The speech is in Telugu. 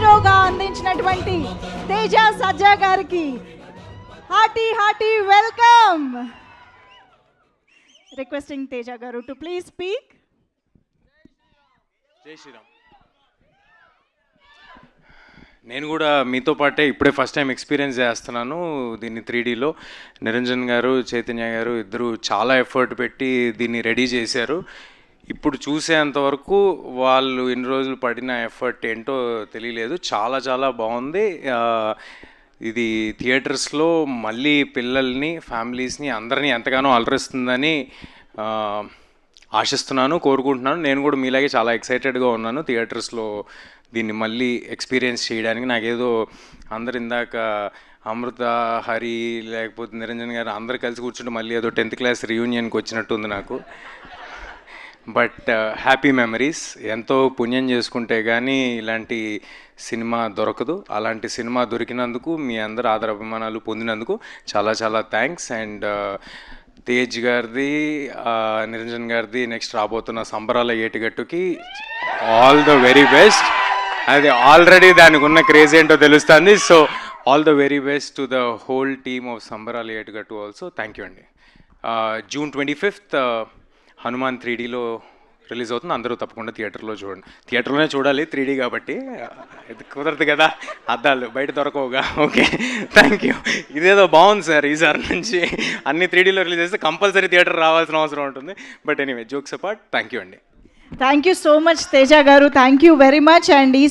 హీరోగా అందించినటువంటి తేజ సజ్జా గారికి హార్టీ వెల్కమ్. రిక్వెస్టింగ్ తేజ గారు టు ప్లీజ్ స్పీక్. జై శ్రీరామ్. నేను కూడా మీతో పాటే ఇప్పుడే ఫస్ట్ టైం ఎక్స్పీరియన్స్ చేస్తున్నాను దీన్ని 3Dలో. నిరంజన్ గారు, చైతన్య గారు ఇద్దరు చాలా ఎఫర్ట్ పెట్టి దీన్ని రెడీ చేశారు. ఇప్పుడు చూసేంతవరకు వాళ్ళు ఎన్ని రోజులు పడిన ఎఫర్ట్ ఏంటో తెలియలేదు. చాలా చాలా బాగుంది. ఇది థియేటర్స్లో మళ్ళీ పిల్లల్ని, ఫ్యామిలీస్ని అందరినీ ఎంతగానో అలరిస్తుందని ఆశిస్తున్నాను, కోరుకుంటున్నాను. నేను కూడా మీలాగే చాలా ఎక్సైటెడ్గా ఉన్నాను థియేటర్స్లో దీన్ని మళ్ళీ ఎక్స్పీరియన్స్ చేయడానికి. నాకేదో అందరు ఇందాక అమృత, హరి, లేకపోతే నిరంజన్ గారు అందరు కలిసి కూర్చుంటే మళ్ళీ ఏదో 10th క్లాస్ రీయూనియన్కి వచ్చినట్టు ఉంది నాకు. But happy memories. ఎంతో పుణ్యం చేసుకుంటే కానీ ఇలాంటి సినిమా దొరకదు. అలాంటి సినిమా దొరికినందుకు, మీ అందరు ఆదరాభిమానాలు పొందినందుకు చాలా చాలా థ్యాంక్స్. అండ్ తేజ్ గారిది, నిరంజన్ గారిది నెక్స్ట్ రాబోతున్న సంబరాల ఏటిగట్టుకి ఆల్ ద వెరీ బెస్ట్. అది ఆల్రెడీ దానికి ఉన్న క్రేజ్ ఏంటో తెలుస్తుంది. So all the very best to the whole team of సంబరాల ఏటిగట్టు ఆల్సో. థ్యాంక్ యూ అండి. June 25th హనుమాన్ 3Dలో రిలీజ్ అవుతుంది. అందరూ తప్పకుండా థియేటర్లో చూడండి. థియేటర్లోనే చూడాలి, 3D కాబట్టి. ఇది కుదరదు కదా, అద్దాలు బయట దొరకవుగా. Okay, thank you. ఇదేదో బాగుంది సార్. ఈసారి నుంచి అన్ని 3Dలో రిలీజ్ చేస్తే కంపల్సరీ థియేటర్ రావాల్సిన అవసరం ఉంటుంది. But anyway, jokes apart, thank you అండి. Thank you so much Teja గారు. Thank you very much. And ఈ